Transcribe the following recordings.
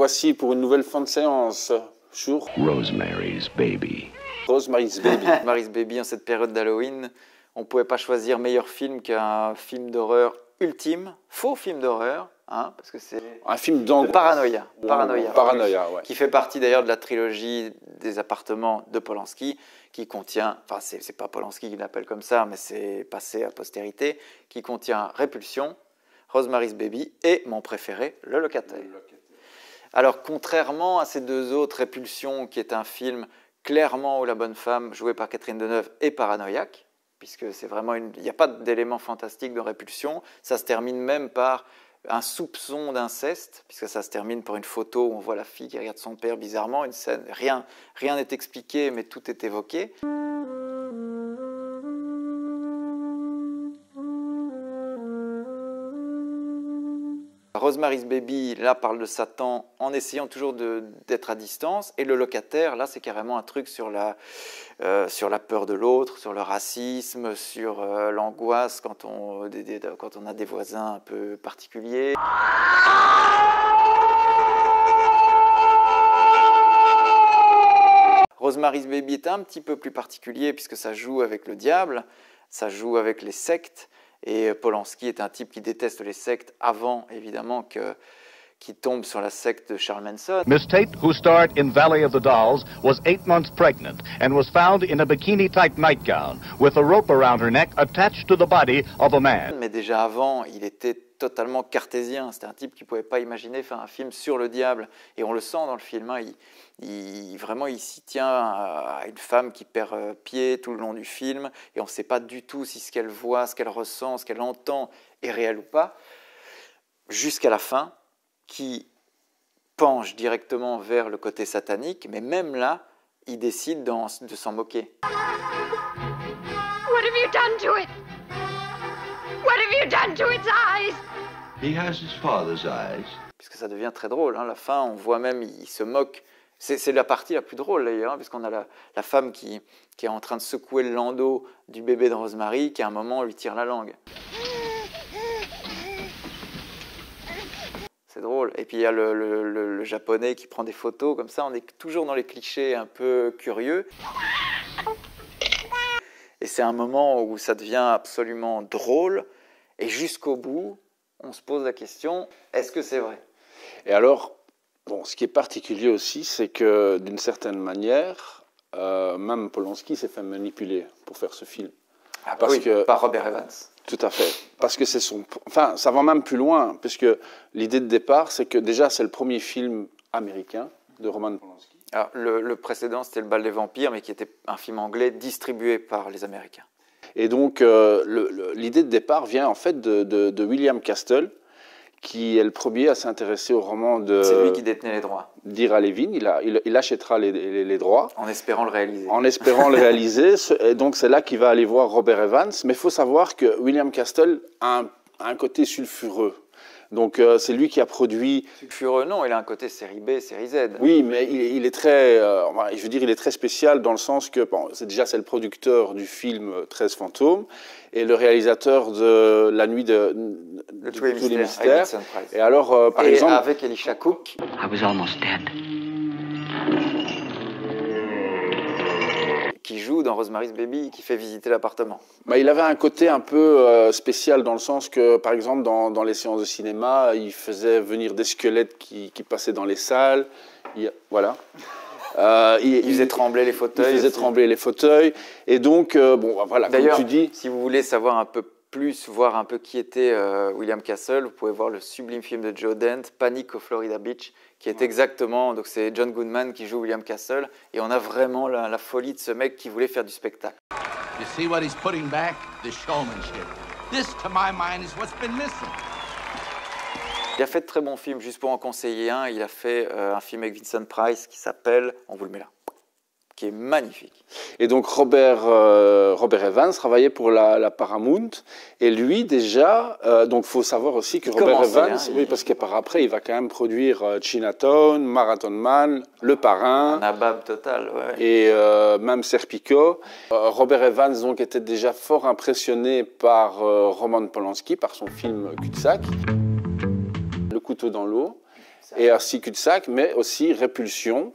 voici pour une nouvelle fin de séance sur Rosemary's Baby. Rosemary's Baby. Rosemary's Baby, en cette période d'Halloween, on ne pouvait pas choisir meilleur film qu'un film d'horreur ultime, faux film d'horreur, hein, parce que c'est un film d'angoisse. Paranoia, ouais. Qui fait partie d'ailleurs de la trilogie des appartements de Polanski, qui contient, enfin c'est pas Polanski qui l'appelle comme ça, mais c'est passé à postérité, qui contient Répulsion, Rosemary's Baby et mon préféré, Le Locataire. Alors contrairement à ces deux autres, Répulsion, qui est un film clairement où la bonne femme, jouée par Catherine Deneuve, est paranoïaque, puisque c'est vraiment il n'y a pas d'éléments fantastiques dans Répulsion, ça se termine même par un soupçon d'inceste, puisque ça se termine par une photo où on voit la fille qui regarde son père bizarrement, une scène, rien n'est expliqué, mais tout est évoqué. Rosemary's Baby, là, parle de Satan en essayant toujours d'être à distance. Et Le Locataire, là, c'est carrément un truc sur la peur de l'autre, sur le racisme, sur l'angoisse quand on a des voisins un peu particuliers. Rosemary's Baby est un petit peu plus particulier puisque ça joue avec le diable, ça joue avec les sectes. Et Polanski est un type qui déteste les sectes avant, évidemment, qu'il tombe sur la secte de Charles Manson. Miss Tate, who starred in Valley of the Dolls, was 8 months pregnant and was found in a bikini-type nightgown with a rope around her neck attached to the body of a man. Mais déjà avant, il était totalement cartésien. C'était un type qui ne pouvait pas imaginer faire un film sur le diable. Et on le sent dans le film. Hein. Vraiment, il s'y tient à une femme qui perd pied tout le long du film. Et on ne sait pas du tout si ce qu'elle voit, ce qu'elle ressent, ce qu'elle entend est réel ou pas. Jusqu'à la fin, qui penche directement vers le côté satanique. Mais même là, il décide de s'en moquer. What have you done to it? What have you done to its eyes? He has his father's eyes. Puisque ça devient très drôle. Hein. La fin, on voit même, il se moque. C'est la partie la plus drôle d'ailleurs, hein, puisqu'on a la femme qui est en train de secouer le landau du bébé de Rosemary, qui à un moment lui tire la langue. C'est drôle. Et puis il y a le japonais qui prend des photos comme ça. On est toujours dans les clichés un peu curieux. Et c'est un moment où ça devient absolument drôle. Et jusqu'au bout, on se pose la question, est-ce que c'est vrai? Et alors, bon, ce qui est particulier aussi, c'est que d'une certaine manière, même Polanski s'est fait manipuler pour faire ce film. Ah bah oui, par Robert Evans. Tout à fait. Parce que c'est son... Enfin, ça va même plus loin, puisque l'idée de départ, c'est que déjà, c'est le premier film américain de Roman Polanski. Alors, le précédent, c'était Le Bal des Vampires, mais qui était un film anglais distribué par les Américains. Et donc, l'idée de départ vient en fait de William Castle, qui est le premier à s'intéresser au roman de... C'est lui qui détenait les droits. D'Ira Levin. Il achètera les droits. En espérant le réaliser. En espérant le réaliser. Et donc, c'est là qu'il va aller voir Robert Evans. Mais il faut savoir que William Castle a un côté sulfureux. Donc, c'est lui qui a produit... Sulfureux, non, il a un côté série B, série Z. Oui, mais il est très... je veux dire, il est très spécial dans le sens que, bon, c'est le producteur du film 13 fantômes et le réalisateur de La nuit de tous les mystères. Et alors, par exemple... avec Elisha Cook. I was almost dead. Qui joue dans Rosemary's Baby, qui fait visiter l'appartement. Bah, il avait un côté un peu spécial dans le sens que, par exemple, dans les séances de cinéma, il faisait venir des squelettes qui passaient dans les salles. Voilà. Il faisait trembler les fauteuils. Il faisait trembler les fauteuils. Et donc, bon, voilà, comme tu dis... si vous voulez savoir un peu plus, voir un peu qui était William Castle, vous pouvez voir le sublime film de Joe Dante, Panic au Florida Beach, qui est exactement... Donc c'est John Goodman qui joue William Castle, et on a vraiment la folie de ce mec qui voulait faire du spectacle. You see what he's putting back? The showmanship. This, to my mind, is what's been missing. Il a fait de très bons films, juste pour en conseiller un. Il a fait un film avec Vincent Price qui s'appelle, on vous le met là, qui est magnifique. Et donc Robert Evans travaillait pour la Paramount, et lui déjà, donc il faut savoir aussi que Robert Evans, oui, parce que par après il va quand même produire Chinatown, Marathon Man, Le Parrain, un nabab total, ouais. Et même Serpico. Robert Evans donc était déjà fort impressionné par Roman Polanski, par son film Cul-de-sac, Le couteau dans l'eau. et ainsi cul-de-sac, mais aussi Répulsion.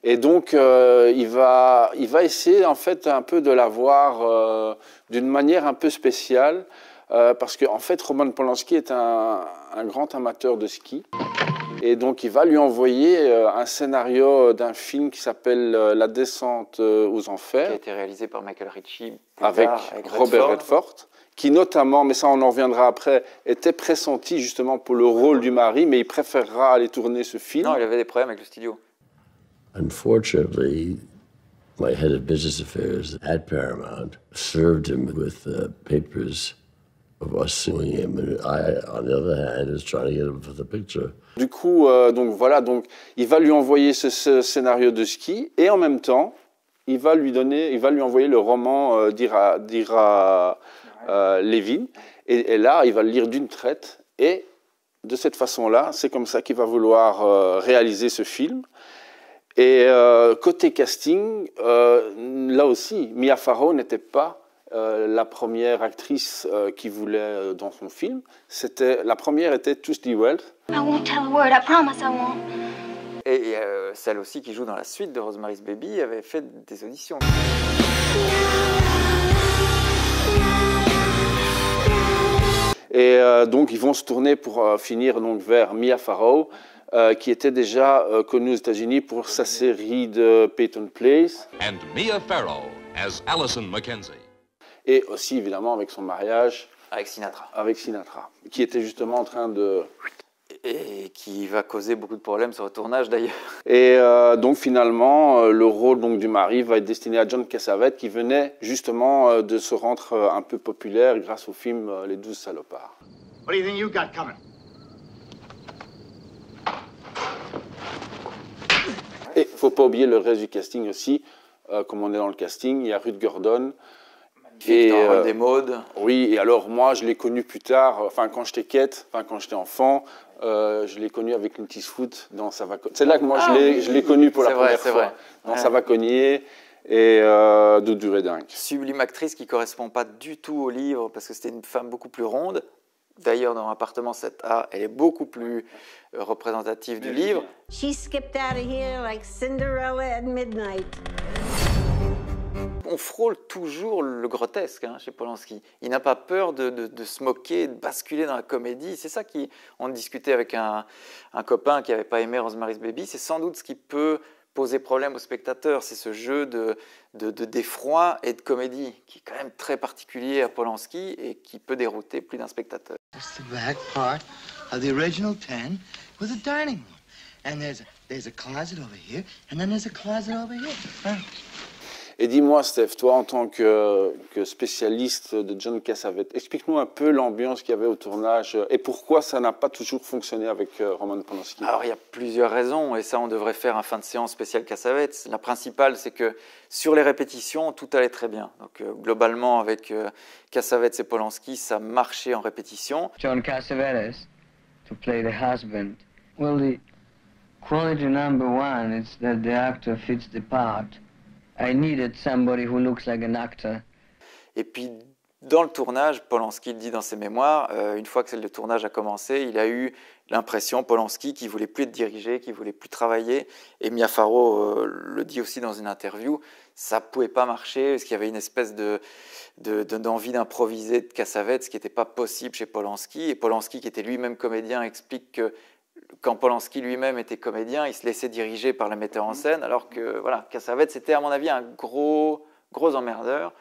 Et donc, il va essayer en fait un peu de la voir d'une manière un peu spéciale, parce qu'en fait, Roman Polanski est un grand amateur de ski. Et donc, il va lui envoyer un scénario d'un film qui s'appelle La descente aux enfers. Qui a été réalisé par Michael Ritchie. Avec Robert Redford, qui notamment, mais ça on en reviendra après, était pressenti justement pour le rôle du mari, mais il préférera aller tourner ce film. Non, il avait des problèmes avec le studio. Unfortunately, my head of business affairs at Paramount served him with papers of us suing him, and I, on the other hand, is trying to get him for the picture. Du coup, donc voilà, donc il va lui envoyer ce scénario de ski, et en même temps, il va lui envoyer le roman d'Ira Levin, et là, il va le lire d'une traite, et de cette façon-là, c'est comme ça qu'il va vouloir réaliser ce film. Et côté casting, là aussi, Mia Farrow n'était pas la première actrice qui voulait dans son film. La première était Tuesday Wells. I won't tell a word, I promise I won't. Et celle aussi qui joue dans la suite de Rosemary's Baby avait fait des auditions. Et donc ils vont se tourner pour finir donc, vers Mia Farrow, qui était déjà connue aux États-Unis pour sa série de Peyton Place. And Mia Farrow as Allison Mackenzie. Et aussi évidemment avec son mariage Avec Sinatra. Avec Sinatra, qui était justement en train de... Et qui va causer beaucoup de problèmes sur le tournage d'ailleurs. Et donc finalement, le rôle donc, du mari va être destiné à John Cassavetes, qui venait justement de se rendre un peu populaire grâce au film Les 12 salopards. What do you think you got coming? Et il ne faut pas oublier le reste du casting aussi. Comme on est dans le casting, il y a Ruth Gordon. Et dans des modes. Oui, et alors moi, je l'ai connu plus tard, enfin quand j'étais quête, enfin quand j'étais enfant, je l'ai connu avec Clint Eastwood dans Ça va cogner. C'est là que moi je l'ai connu pour la première fois. Dans Ça va cogner et Doudou et dingue. Sublime actrice qui ne correspond pas du tout au livre parce que c'était une femme beaucoup plus ronde. D'ailleurs, dans Appartement 7A, elle est beaucoup plus représentative du livre. She skipped out of here like Cinderella at midnight. On frôle toujours le grotesque chez Polanski. Il n'a pas peur de se moquer, de basculer dans la comédie. C'est ça on discutait avec un copain qui n'avait pas aimé Rosemary's Baby. C'est sans doute ce qui peut poser problème aux spectateurs. C'est ce jeu d'effroi et de comédie qui est quand même très particulier à Polanski et qui peut dérouter plus d'un spectateur. That's the back part of the original 10 with a dining room. And there's a closet over here, and then there's a closet over here. Huh? Et dis-moi, Steph, toi, en tant que spécialiste de John Cassavetes, explique-nous un peu l'ambiance qu'il y avait au tournage et pourquoi ça n'a pas toujours fonctionné avec Roman Polanski. Alors, il y a plusieurs raisons, et ça, on devrait faire un fin de séance spécial Cassavetes. La principale, c'est que sur les répétitions, tout allait très bien. Donc, globalement, avec Cassavetes et Polanski, ça marchait en répétition. John Cassavetes, to play the husband. Well, the quality number one is that the actor fits the part. I needed somebody who looks like an actor. Et puis, dans le tournage, Polanski le dit dans ses mémoires, une fois que le tournage a commencé, il a eu l'impression, Polanski, qu'il ne voulait plus être dirigé, qu'il ne voulait plus travailler. Et Mia Farrow le dit aussi dans une interview, ça ne pouvait pas marcher, parce qu'il y avait une espèce d'envie d'improviser de Cassavetes, ce qui n'était pas possible chez Polanski. Et Polanski, qui était lui-même comédien, explique que quand Polanski lui-même était comédien, il se laissait diriger par le metteur en scène, alors que voilà, Cassavetes c'était à mon avis un gros emmerdeur,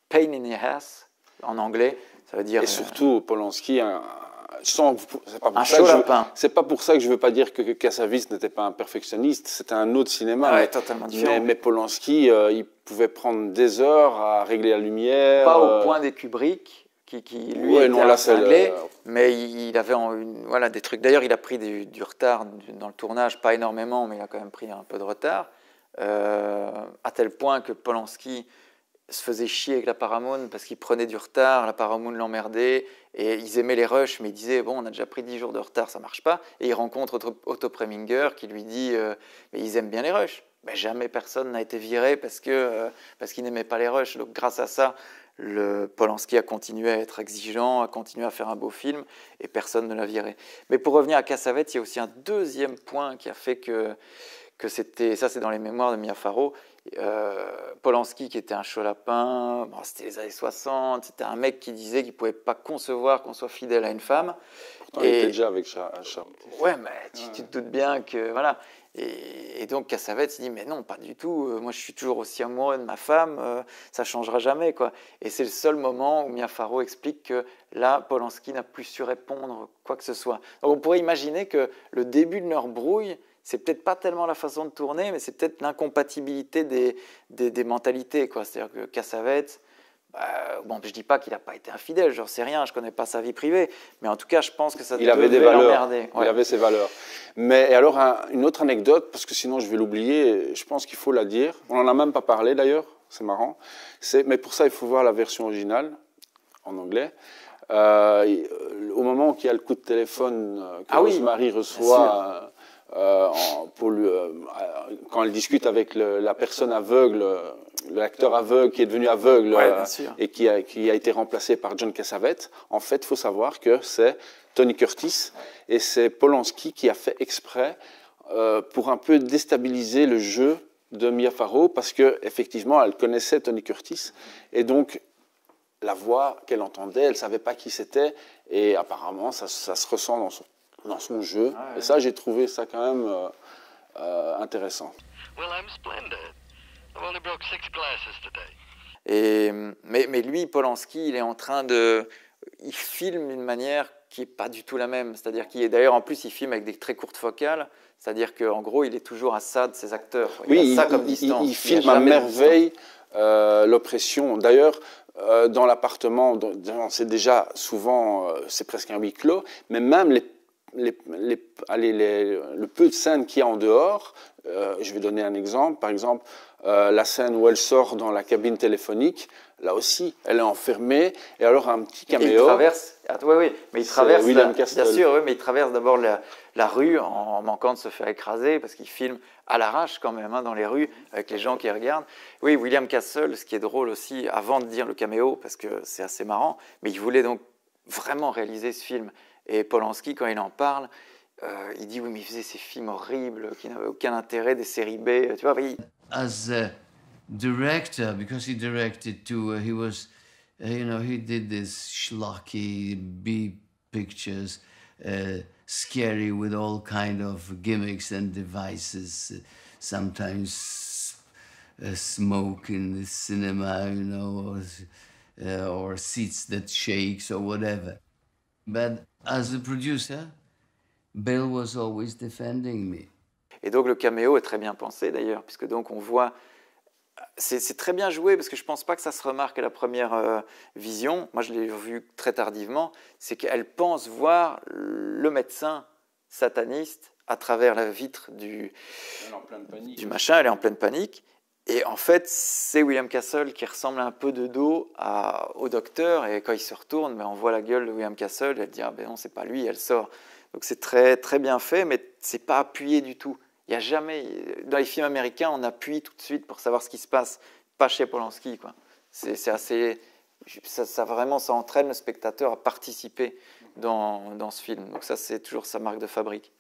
pain in the ass en anglais, ça veut dire. Et surtout Polanski, c'est pas pour ça que je veux pas dire que Cassavetes n'était pas un perfectionniste, c'était un autre cinéma. Ouais, totalement différent. Mais Polanski, il pouvait prendre des heures à régler la lumière. Pas au point des Kubrick. Qui lui était cinglé, mais il avait des trucs. D'ailleurs, il a pris du retard dans le tournage, pas énormément, mais il a quand même pris un peu de retard, à tel point que Polanski se faisait chier avec la Paramount parce qu'il prenait du retard, la Paramount l'emmerdait, et ils aimaient les rushs, mais ils disaient, bon, on a déjà pris 10 jours de retard, ça marche pas, et il rencontre Otto Preminger qui lui dit, mais ils aiment bien les rushs. Mais jamais personne n'a été viré parce qu'il n'aimait pas les rushs, donc grâce à ça, Polanski a continué à être exigeant, a continué à faire un beau film, et personne ne l'a viré. Mais pour revenir à Cassavetes, il y a aussi un deuxième point qui a fait que c'était, ça c'est dans les mémoires de Mia Farrow, Polanski qui était un chaud lapin, bon, c'était les années 60, c'était un mec qui disait qu'il ne pouvait pas concevoir qu'on soit fidèle à une femme. Pourtant, il était déjà avec Charles. Ouais, mais tu te doutes bien que... Voilà. Et donc Cassavetes, il dit, mais non, pas du tout, moi je suis toujours aussi amoureux de ma femme, ça ne changera jamais, quoi. Et c'est le seul moment où Mia Farrow explique que là, Polanski n'a plus su répondre quoi que ce soit. Donc on pourrait imaginer que le début de leur brouille, c'est peut-être pas tellement la façon de tourner, mais c'est peut-être l'incompatibilité des mentalités, quoi. C'est-à-dire que Cassavetes, bon, je dis pas qu'il n'a pas été infidèle, j'en sais rien, je connais pas sa vie privée, mais en tout cas, je pense que ça il avait des valeurs, l'emmerder. Ouais. Il avait ses valeurs. Mais alors, une autre anecdote, parce que sinon je vais l'oublier, je pense qu'il faut la dire. On n'en a même pas parlé d'ailleurs, c'est marrant. Mais pour ça, il faut voir la version originale, en anglais. Au moment où il y a le coup de téléphone que Rosemary reçoit... quand elle discute avec la personne aveugle, l'acteur aveugle qui est devenu aveugle et qui a été remplacé par John Cassavetes, en fait, il faut savoir que c'est Tony Curtis et c'est Polanski qui a fait exprès pour un peu déstabiliser le jeu de Mia Farrow parce qu'effectivement, elle connaissait Tony Curtis et donc la voix qu'elle entendait, elle ne savait pas qui c'était et apparemment, ça se ressent dans son jeu. Et ça, j'ai trouvé ça quand même intéressant. Well, I'm splendid. I've only broke 6 glasses today. Mais lui, Polanski, il est en train de... Il filme d'une manière qui n'est pas du tout la même. C'est-à-dire d'ailleurs, en plus, il filme avec des très courtes focales. C'est-à-dire qu'en gros, il est toujours à ça de ses acteurs. Oui, il filme à merveille l'oppression. D'ailleurs, dans l'appartement, c'est déjà souvent, c'est presque un huis clos, mais même le peu de scènes qu'il y a en dehors, je vais donner un exemple, par exemple la scène où elle sort dans la cabine téléphonique, là aussi, elle est enfermée, et alors un petit caméo. Et il traverse, mais il traverse, William Castle. Bien sûr, mais il traverse d'abord la rue en manquant de se faire écraser, parce qu'il filme à l'arrache quand même, dans les rues, avec les gens qui regardent. Oui, William Castle, ce qui est drôle aussi, avant de dire le caméo, parce que c'est assez marrant, mais il voulait donc vraiment réaliser ce film. Et Polanski, quand il en parle, il dit oui, mais il faisait ces films horribles qui n'avaient aucun intérêt, des séries B, tu vois. As a director, because he directed too, he was, he did this schlocky B pictures, scary with all kind of gimmicks and devices. Sometimes smoke in the cinema, or seats that shakes or whatever. But as a producer, Bill was always defending me. Et donc le caméo est très bien pensé d'ailleurs, puisque donc on voit, c'est très bien joué, parce que je pense pas que ça se remarque à la première vision. Moi je l'ai vu très tardivement. C'est qu'elle pense voir le médecin sataniste à travers la vitre du machin. Elle est en pleine panique. Et en fait, c'est William Castle qui ressemble un peu de dos au docteur. Et quand il se retourne, on voit la gueule de William Castle. Elle dit, ah ben non, c'est pas lui, elle sort. Donc c'est très, très bien fait, mais c'est pas appuyé du tout. Il y a jamais... Dans les films américains, on appuie tout de suite pour savoir ce qui se passe. Pas chez Polanski, quoi. C'est assez... Ça vraiment, ça entraîne le spectateur à participer dans ce film. Donc ça, c'est toujours sa marque de fabrique.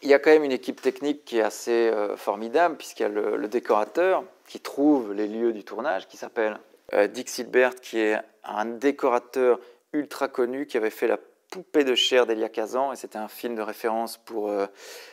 Il y a quand même une équipe technique qui est assez formidable, puisqu'il y a le décorateur qui trouve les lieux du tournage, qui s'appelle Dick Silbert, qui est un décorateur ultra connu, qui avait fait la poupée de chair d'Elia Kazan, et c'était un film de référence pour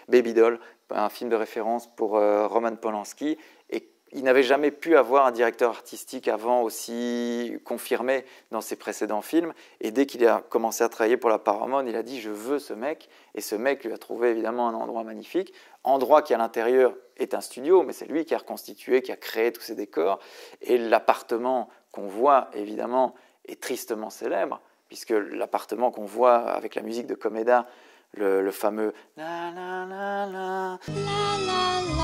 Baby Doll, un film de référence pour Roman Polanski, et il n'avait jamais pu avoir un directeur artistique avant aussi confirmé dans ses précédents films. Et dès qu'il a commencé à travailler pour la Paramount, il a dit « je veux ce mec ». Et ce mec lui a trouvé évidemment un endroit magnifique. Endroit qui à l'intérieur est un studio, mais c'est lui qui a reconstitué, qui a créé tous ces décors. Et l'appartement qu'on voit évidemment est tristement célèbre, puisque l'appartement qu'on voit avec la musique de Comeda, le fameux « la la la la, la la la ».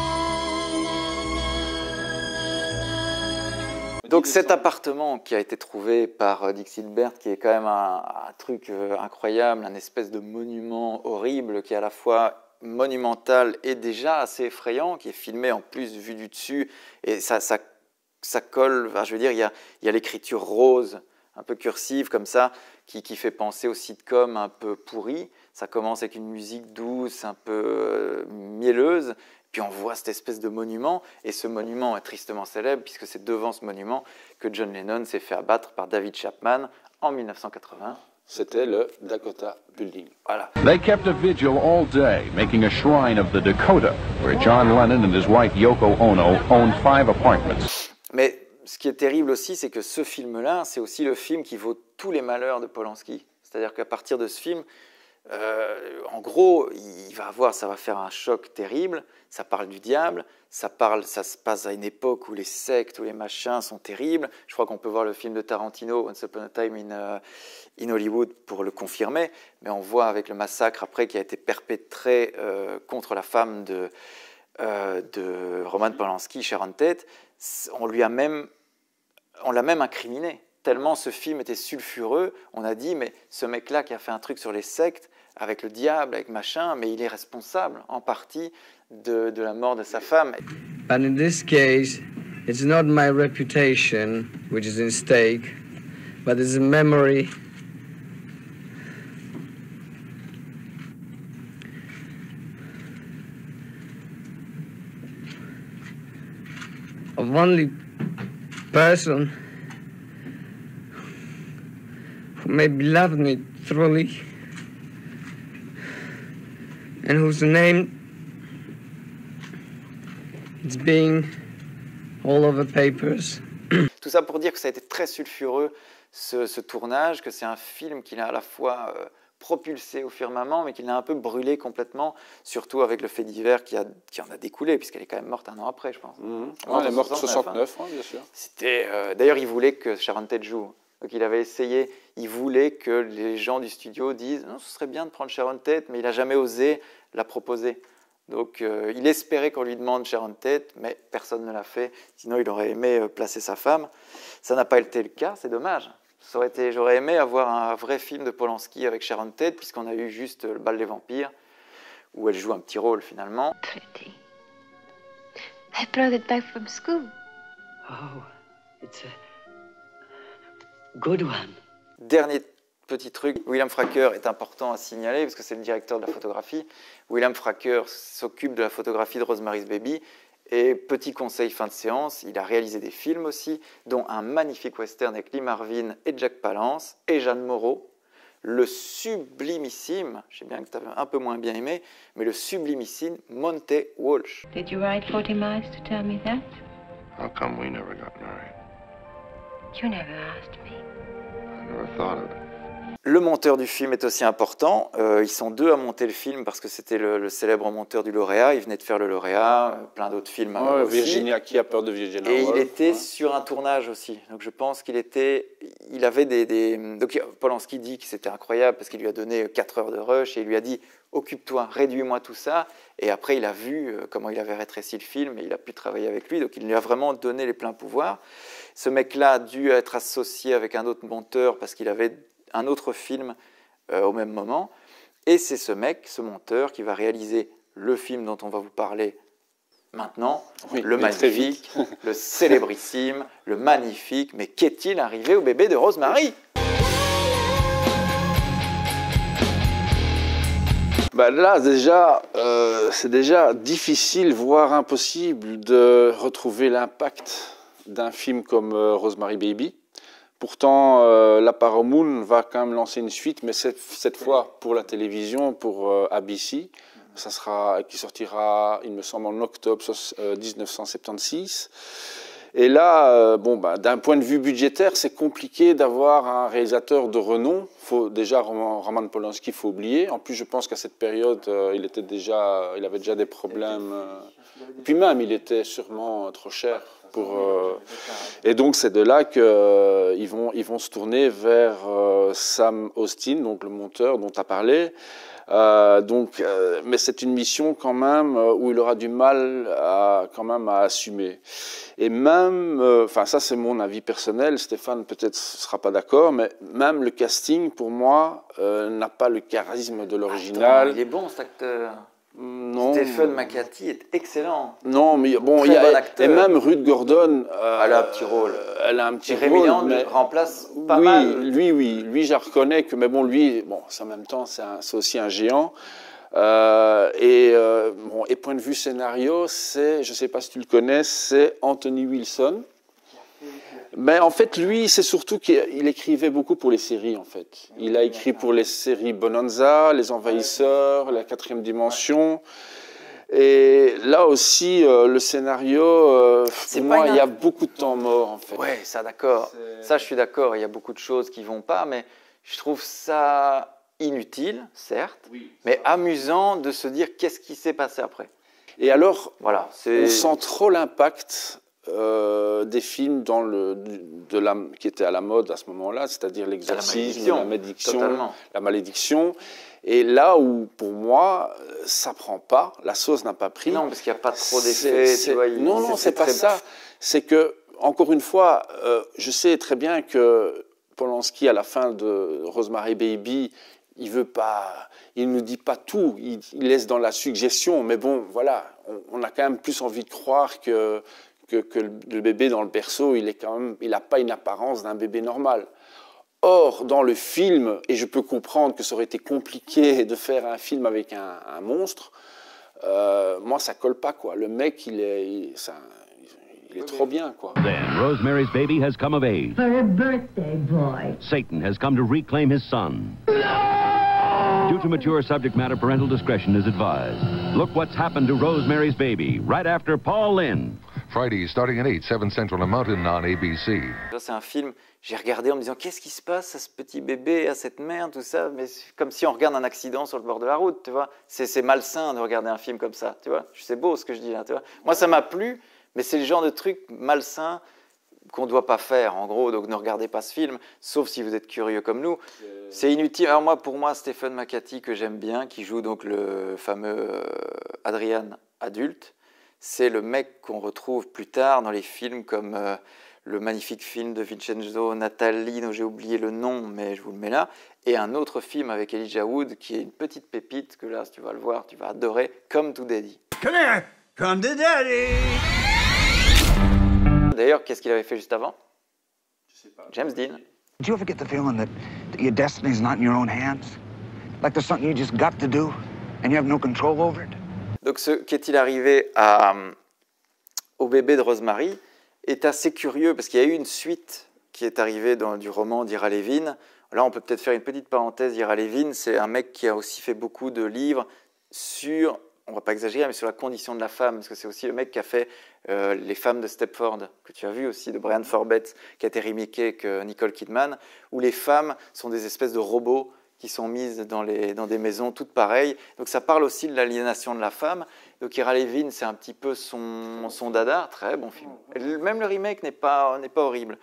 Donc cet appartement qui a été trouvé par Dick Silbert, qui est quand même un truc incroyable, un espèce de monument horrible qui est à la fois monumental et déjà assez effrayant, qui est filmé en plus vu du dessus, et ça colle, enfin, je veux dire, il y a l'écriture rose, un peu cursive comme ça, qui fait penser au sitcom un peu pourri. Ça commence avec une musique douce, un peu mielleuse, puis on voit cette espèce de monument, et ce monument est tristement célèbre, puisque c'est devant ce monument que John Lennon s'est fait abattre par David Chapman en 1980. C'était le Dakota Building. Voilà. They kept a vigil all day, making a shrine of the Dakota, where John Lennon and his wife Yoko Ono owned 5 apartments. Mais ce qui est terrible aussi, c'est que ce film-là, c'est aussi le film qui vaut tous les malheurs de Polanski. C'est-à-dire qu'à partir de ce film, en gros, ça va faire un choc terrible. Ça parle du diable, ça se passe à une époque où les sectes, où les machins sont terribles. Je crois qu'on peut voir le film de Tarantino, Once Upon a Time in Hollywood, pour le confirmer. Mais on voit avec le massacre après qui a été perpétré contre la femme de Roman Polanski, Sharon Tate, on l'a même incriminé. Tellement ce film était sulfureux, on a dit, mais ce mec-là qui a fait un truc sur les sectes, avec le diable, avec machin, mais il est responsable en partie de la mort de sa femme. But in this case, it's not my reputation which is in stake, but it's a memory of only person who maybe loved me truly and whose name is being all over papers. Tout ça pour dire que ça a été très sulfureux ce tournage, que c'est un film qu'il a à la fois propulsé au firmament, mais qu'il a un peu brûlé complètement, surtout avec le fait divers qui en a découlé, puisqu'elle est quand même morte un an après, je pense. Elle est morte en 69, hein, bien sûr. D'ailleurs, il voulait que Sharon Tate joue. Donc il avait essayé, il voulait que les gens du studio disent « Non, ce serait bien de prendre Sharon Tate », mais il n'a jamais osé la proposer. Donc il espérait qu'on lui demande Sharon Tate, mais personne ne l'a fait. Sinon, il aurait aimé placer sa femme. Ça n'a pas été le cas, c'est dommage. J'aurais aimé avoir un vrai film de Polanski avec Sharon Tate, puisqu'on a eu juste Le bal des vampires, où elle joue un petit rôle finalement. Pretty. I brought it back from school. Oh, it's a good one. Dernier petit truc, William Fraker est important à signaler, parce que c'est le directeur de la photographie. William Fraker s'occupe de la photographie de Rosemary's Baby. Et petit conseil fin de séance, il a réalisé des films aussi, dont un magnifique western avec Lee Marvin et Jack Palance et Jeanne Moreau, le sublimissime, je sais bien que tu avais un peu moins bien aimé, mais le sublimissime Monte Walsh. Did you write 40 miles to tell me that? How come we never got married? You never asked me. I never thought of it. Le monteur du film est aussi important. Ils sont deux à monter le film parce que c'était le célèbre monteur du Lauréat. Il venait de faire le Lauréat, plein d'autres films aussi. Virginia, qui a peur de Virginia Et Woolf, il était sur un tournage aussi. Donc je pense qu'il avait Donc Polanski dit que c'était incroyable parce qu'il lui a donné 4 heures de rush et il lui a dit « Occupe-toi, réduis-moi tout ça ». Et après, il a vu comment il avait rétréci le film et il a pu travailler avec lui. Donc il lui a vraiment donné les pleins pouvoirs. Ce mec-là a dû être associé avec un autre monteur parce qu'il avait un autre film au même moment. Et c'est ce monteur, qui va réaliser le film dont on va vous parler maintenant, le magnifique, le célébrissime, le magnifique. Mais qu'est-il arrivé au bébé de Rosemary ? Là, déjà, c'est déjà difficile, voire impossible, de retrouver l'impact d'un film comme Rosemary Baby. Pourtant, la Paramount va quand même lancer une suite, mais cette fois pour la télévision, pour ABC, qui sortira, il me semble, en octobre 1976. Et là, d'un point de vue budgétaire, c'est compliqué d'avoir un réalisateur de renom. Déjà, Roman Polanski, il faut oublier. En plus, je pense qu'à cette période, il avait déjà des problèmes. Et puis même, il était sûrement trop cher. Et donc, c'est de là qu'ils vont ils vont se tourner vers Sam Austin, donc le monteur dont tu as parlé. Mais c'est une mission quand même où il aura du mal à assumer. Et même, ça c'est mon avis personnel, Stéphane peut-être ne sera pas d'accord, mais même le casting pour moi n'a pas le charisme de l'original. Il est bon cet acteur. Non. Stephen McCarthy est excellent. Non, mais bon, bon acteur. Et même Ruth Gordon. Elle a un petit rôle. Elle a un petit Jeremy rôle. Land mais remplace pas mal. Lui, je reconnais que, mais bon, lui, en même temps, c'est aussi un géant. Et point de vue scénario, je ne sais pas si tu le connais, c'est Anthony Wilson. Mais en fait, lui, c'est surtout qu'il écrivait beaucoup pour les séries, en fait. Il a écrit pour les séries Bonanza, Les Envahisseurs, La Quatrième Dimension. Et là aussi, le scénario, pour moi, il y a beaucoup de temps mort, en fait. Oui, ça, d'accord. Ça, je suis d'accord. Il y a beaucoup de choses qui ne vont pas, mais je trouve ça inutile, certes, mais amusant de se dire qu'est-ce qui s'est passé après. Et alors, voilà, on sent trop l'impact des films qui étaient à la mode à ce moment-là, c'est-à-dire l'exorcisme, la malédiction. Et là où, pour moi, ça prend pas, la sauce n'a pas pris. Non, parce qu'il n'y a pas trop d'effets. Non, c'est pas ça. C'est que, encore une fois, je sais très bien que Polanski, à la fin de Rosemary Baby, il ne nous dit pas tout, il laisse dans la suggestion, mais bon, voilà, on a quand même plus envie de croire que le bébé dans le berceau, il n'a pas une apparence d'un bébé normal. Or, dans le film, et je peux comprendre que ça aurait été compliqué de faire un film avec un monstre, moi, ça colle pas, quoi. Le mec, il est trop bien, quoi. Then Rosemary's Baby has come of age. For a birthday boy. Satan has come to reclaim his son. Due to mature subject matter, parental discretion is advised. Look what's happened to Rosemary's Baby right after Paul Lynde. Friday, starting at 8, 7 Central and Mountain on ABC. C'est un film, j'ai regardé en me disant qu'est-ce qui se passe à ce petit bébé, à cette mère, tout ça, mais c'est comme si on regarde un accident sur le bord de la route, tu vois. C'est malsain de regarder un film comme ça, tu vois. C'est beau ce que je dis là, tu vois. Moi, ça m'a plu, mais c'est le genre de truc malsain qu'on ne doit pas faire, en gros. Donc ne regardez pas ce film, sauf si vous êtes curieux comme nous. C'est inutile. Alors pour moi, Stephen McCarthy, que j'aime bien, qui joue donc le fameux Adrian adulte, c'est le mec qu'on retrouve plus tard dans les films comme le magnifique film de Vincenzo Natali, dont j'ai oublié le nom, mais je vous le mets là, et un autre film avec Elijah Wood, qui est une petite pépite, que là, si tu vas le voir, tu vas adorer, Come to Daddy. Come here, come to Daddy. D'ailleurs, qu'est-ce qu'il avait fait juste avant? Je sais pas. James Dean. Did you ever get the feeling that your destiny's not in your own hands? Like there's something you just got to do, and you have no control over it? Donc, ce qu'est-il arrivé au bébé de Rosemary est assez curieux, parce qu'il y a eu une suite qui est arrivée du roman d'Ira Levin. Là, on peut peut-être faire une petite parenthèse. Ira Levin, c'est un mec qui a aussi fait beaucoup de livres sur, on ne va pas exagérer, mais sur la condition de la femme, parce que c'est aussi le mec qui a fait Les femmes de Stepford, que tu as vu aussi, de Brian Forbett, qui a été remaké avec Nicole Kidman, où les femmes sont des espèces de robots qui sont mises dans des maisons toutes pareilles. Donc ça parle aussi de l'aliénation de la femme. Donc Ira Levin, c'est un petit peu son dada, très bon film. Même le remake n'est pas horrible.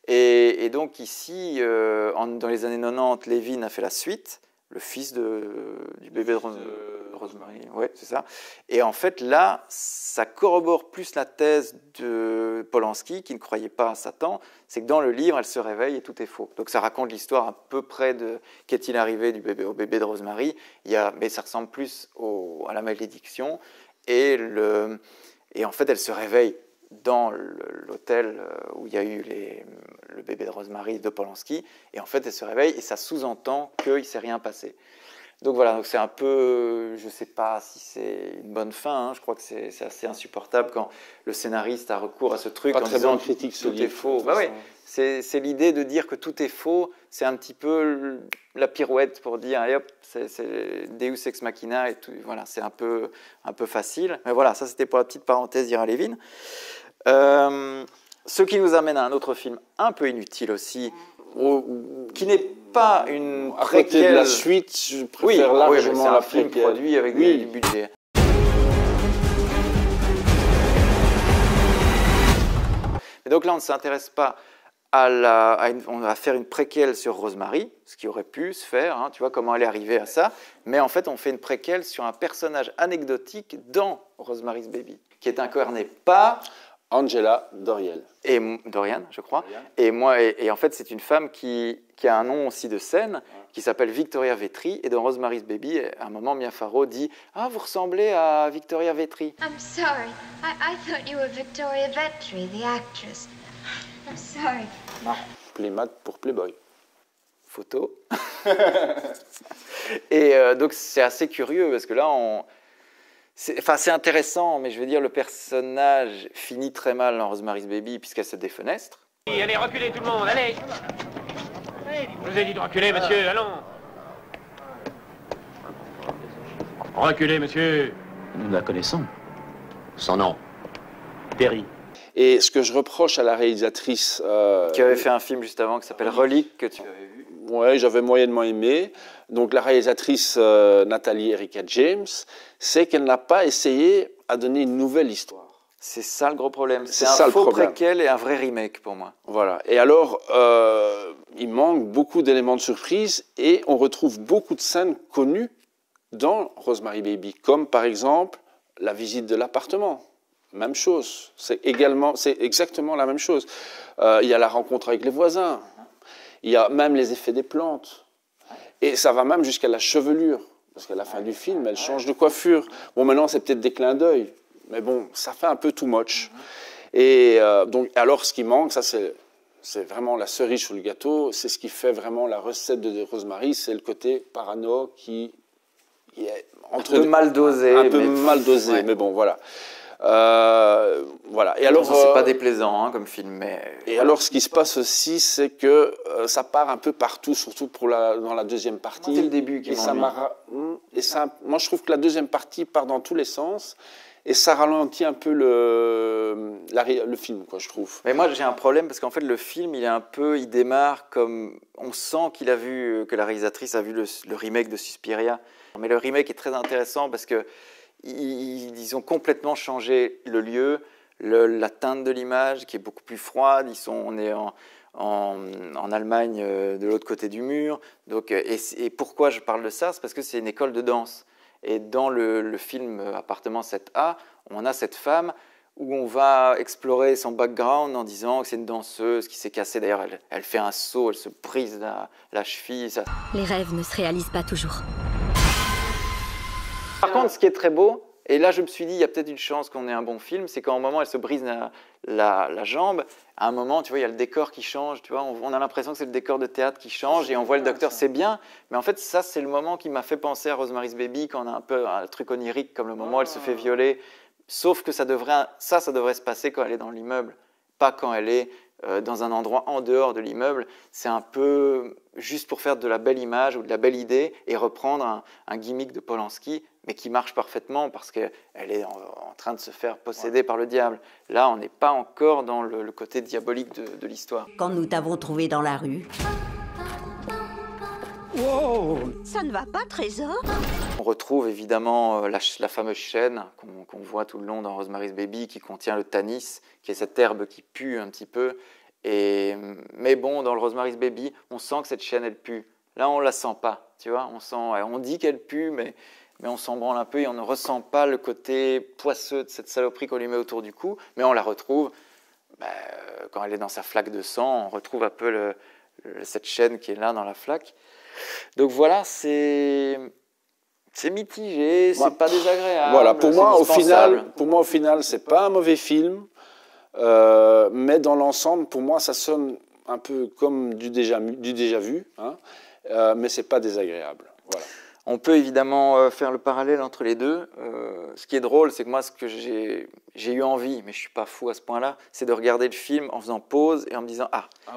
Et donc ici, dans les années 90, Levin a fait la suite, le fils du bébé de Rosemary. Ouais, c'est ça. Et en fait, là, ça corrobore plus la thèse de Polanski, qui ne croyait pas à Satan. C'est que dans le livre, elle se réveille et tout est faux. Donc ça raconte l'histoire à peu près de qu'est-il arrivé au bébé de Rosemary. Mais ça ressemble plus à la malédiction. Et en fait, elle se réveille dans l'hôtel où il y a eu le bébé de Rosemary de Polanski. Et en fait, elle se réveille et ça sous-entend qu'il ne s'est rien passé. Donc voilà, donc c'est un peu, je ne sais pas si c'est une bonne fin, hein, je crois que c'est assez insupportable quand le scénariste a recours à ce truc en disant que tout est faux. Bah oui, c'est l'idée de dire que tout est faux, c'est un petit peu la pirouette pour dire, allez hop, c'est Deus ex machina et tout, voilà, c'est un peu facile. Mais voilà, ça c'était pour la petite parenthèse d'Ira Levin. Ce qui nous amène à un autre film un peu inutile aussi, qui n'est pas une préquelle. À côté de la suite, je préfère largement la film produit avec du budget. Et donc là, on ne s'intéresse pas on va faire une préquelle sur Rosemary, ce qui aurait pu se faire, hein, tu vois comment elle est arrivée à ça, mais en fait on fait une préquelle sur un personnage anecdotique dans Rosemary's Baby, qui est incarné par Angela Doriel. Et Dorian, je crois. Et en fait c'est une femme qui a un nom aussi de scène, qui s'appelle Victoria Vetri, et dans Rosemary's Baby, à un moment Mia Farrow dit « Ah, vous ressemblez à Victoria Vetri ». I'm sorry. I thought you were Victoria Vetri, the actress. I'm sorry. Playmat pour Playboy. Photo. Et donc c'est assez curieux parce que là, c'est intéressant, mais je veux dire, le personnage finit très mal dans Rosemary's Baby puisqu'elle se défenestre. Allez, reculez tout le monde, allez. Je vous ai dit de reculer, monsieur, allons. Reculez, monsieur. Nous la connaissons. Son nom, Perry. Et ce que je reproche à la réalisatrice... qui avait fait un film juste avant qui s'appelle Relique, que tu avais vu. Oui, j'avais moyennement aimé. Donc la réalisatrice Nathalie Erika James, c'est qu'elle n'a pas essayé à donner une nouvelle histoire. C'est ça le gros problème. C'est un faux préquel et un vrai remake pour moi. Voilà. Et alors, il manque beaucoup d'éléments de surprise et on retrouve beaucoup de scènes connues dans Rosemary's Baby, comme par exemple la visite de l'appartement. Même chose. C'est exactement la même chose. Il y a la rencontre avec les voisins. Il y a même les effets des plantes. Et ça va même jusqu'à la chevelure. Parce qu'à la fin du film, elle change de coiffure. Bon, maintenant, c'est peut-être des clins d'œil. Mais bon, ça fait un peu too much. Et donc, alors, ce qui manque, ça, c'est vraiment la cerise sur le gâteau. C'est ce qui fait vraiment la recette de Rosemary. C'est le côté parano qui est un peu mal dosé. Un peu mal dosé, ouais. Mais bon, voilà. Voilà. Et alors, c'est pas déplaisant hein, comme film, mais... Et alors, ce qui se passe aussi, c'est que ça part un peu partout, surtout dans la deuxième partie. C'est le début qui m'ennuie. Moi, je trouve que la deuxième partie part dans tous les sens, et ça ralentit un peu le film, quoi, je trouve. Mais moi, j'ai un problème, parce qu'en fait, le film, il démarre comme... On sent qu'il a vu, que la réalisatrice a vu le remake de Suspiria. Mais le remake est très intéressant, parce que ils ont complètement changé le lieu, la teinte de l'image qui est beaucoup plus froide. On est en Allemagne, de l'autre côté du mur. Donc, et pourquoi je parle de ça? C'est parce que c'est une école de danse. Et dans le film Appartement 7A, on a cette femme où on va explorer son background en disant que c'est une danseuse qui s'est cassée. D'ailleurs, elle fait un saut, elle se brise la cheville. Ça. Les rêves ne se réalisent pas toujours. Par contre, ce qui est très beau, et là je me suis dit, il y a peut-être une chance qu'on ait un bon film, c'est qu'à un moment elle se brise la jambe, à un moment, tu vois, il y a le décor qui change, tu vois, on a l'impression que c'est le décor de théâtre qui change et on voit le docteur, c'est bien, mais en fait ça c'est le moment qui m'a fait penser à Rosemary's Baby, quand on a un peu un truc onirique comme le moment où elle se fait violer, sauf que ça devrait se passer quand elle est dans l'immeuble, pas quand elle est dans un endroit en dehors de l'immeuble. C'est un peu juste pour faire de la belle image ou de la belle idée et reprendre un gimmick de Polanski, mais qui marche parfaitement parce qu'elle est en train de se faire posséder par le diable. Là, on n'est pas encore dans le côté diabolique de l'histoire. Quand nous t'avons trouvé dans la rue... Wow. Ça ne va pas, Trésor? On retrouve évidemment la fameuse chaîne qu'on voit tout le long dans Rosemary's Baby, qui contient le tanis, qui est cette herbe qui pue un petit peu. Mais bon, dans le Rosemary's Baby, on sent que cette chaîne, elle pue. Là, on ne la sent pas, tu vois. On dit qu'elle pue, mais on s'en branle un peu et on ne ressent pas le côté poisseux de cette saloperie qu'on lui met autour du cou. Mais on la retrouve, quand elle est dans sa flaque de sang, on retrouve un peu cette chaîne qui est là dans la flaque. Donc voilà, c'est mitigé, c'est pas désagréable. Voilà, pour moi au final, c'est pas un mauvais film, mais dans l'ensemble, pour moi, ça sonne un peu comme du déjà vu, hein, mais c'est pas désagréable. Voilà. On peut évidemment faire le parallèle entre les deux. Ce qui est drôle, c'est que moi, ce que j'ai eu envie, mais je ne suis pas fou à ce point-là, c'est de regarder le film en faisant pause et en me disant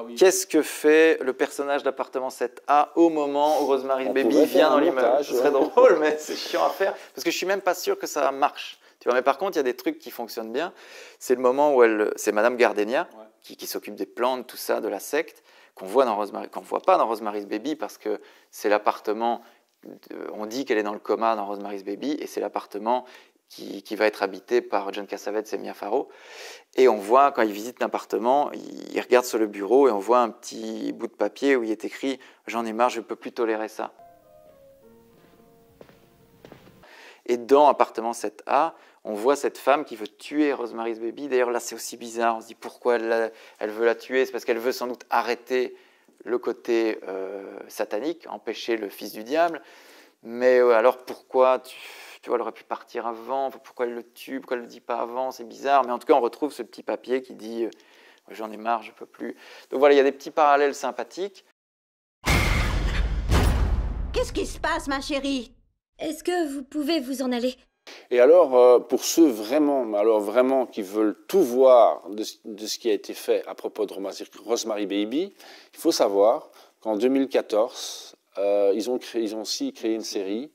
oui. Qu'est-ce que fait le personnage d'Appartement 7A au moment où Rosemary's Baby vient dans l'immeuble? Ce serait drôle, mais c'est chiant à faire, parce que je ne suis même pas sûr que ça marche. Tu vois, mais par contre, il y a des trucs qui fonctionnent bien. C'est le moment où c'est Madame Gardenia, qui s'occupe des plantes, tout ça, de la secte, qu'on ne voit pas dans Rosemary's Baby, parce que c'est l'appartement... On dit qu'elle est dans le coma dans Rosemary's Baby, et c'est l'appartement qui va être habité par John Cassavetes et Mia Farrow. Et on voit, quand il visite l'appartement, il regarde sur le bureau et on voit un petit bout de papier où il est écrit « J'en ai marre, je ne peux plus tolérer ça ». Et dans appartement 7A, on voit cette femme qui veut tuer Rosemary's Baby. D'ailleurs, là, c'est aussi bizarre. On se dit pourquoi elle veut la tuer. C'est parce qu'elle veut sans doute arrêter le côté satanique, empêcher le fils du diable. Mais alors pourquoi tu vois, elle aurait pu partir avant. Pourquoi elle le tue? Pourquoi elle ne le dit pas avant? C'est bizarre. Mais en tout cas, on retrouve ce petit papier qui dit « J'en ai marre, je ne peux plus ». Donc voilà, il y a des petits parallèles sympathiques. Qu'est-ce qui se passe, ma chérie? Est-ce que vous pouvez vous en aller? Et alors, pour ceux vraiment qui veulent tout voir de ce qui a été fait à propos de Rosemary Baby, il faut savoir qu'en 2014, ils ont aussi créé une série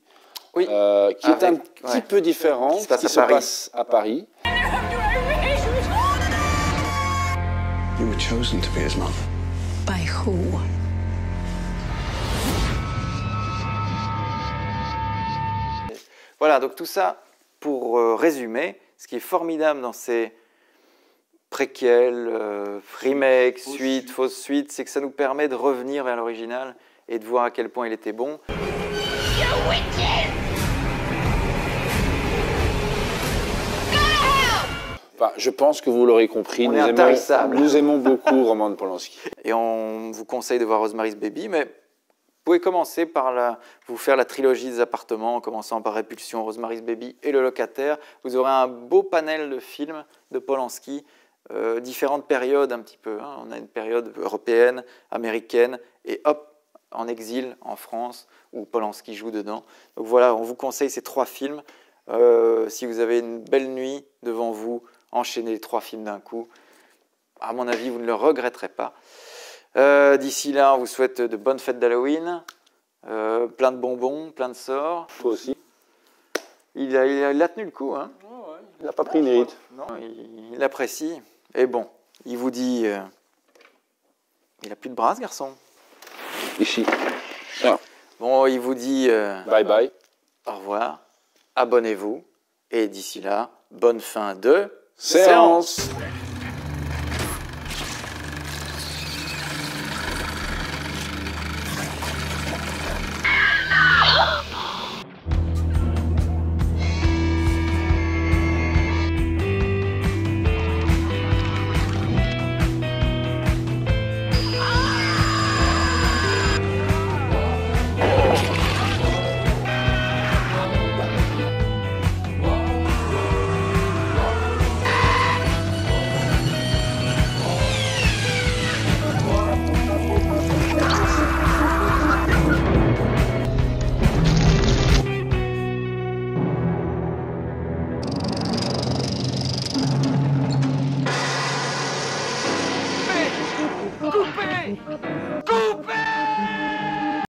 qui est un petit peu différente, qui se passe à Paris. You were chosen to be his mother. By who? Voilà, donc tout ça, pour résumer, ce qui est formidable dans ces préquels, remakes, suites, fausses suites, c'est que ça nous permet de revenir vers l'original et de voir à quel point il était bon. Enfin, je pense que vous l'aurez compris, nous aimons beaucoup Roman Polanski. Et on vous conseille de voir Rosemary's Baby, mais vous pouvez commencer par vous faire la trilogie des appartements, en commençant par Répulsion, Rosemary's Baby et Le Locataire. Vous aurez un beau panel de films de Polanski, différentes périodes un petit peu. Hein. On a une période européenne, américaine, et hop, en exil, en France, où Polanski joue dedans. Donc voilà, on vous conseille ces 3 films. Si vous avez une belle nuit devant vous, enchaînez les 3 films d'un coup. À mon avis, vous ne le regretterez pas. D'ici là, on vous souhaite de bonnes fêtes d'Halloween, plein de bonbons, plein de sorts. Toi aussi. Il a tenu le coup, hein. Oh ouais. Il n'a pas pris une ride. Non, il apprécie. Et bon, il vous dit... il n'a plus de bras, ce garçon. Ici. Ah. Bon, il vous dit... bye bye. Au revoir. Abonnez-vous. Et d'ici là, bonne fin de... séance.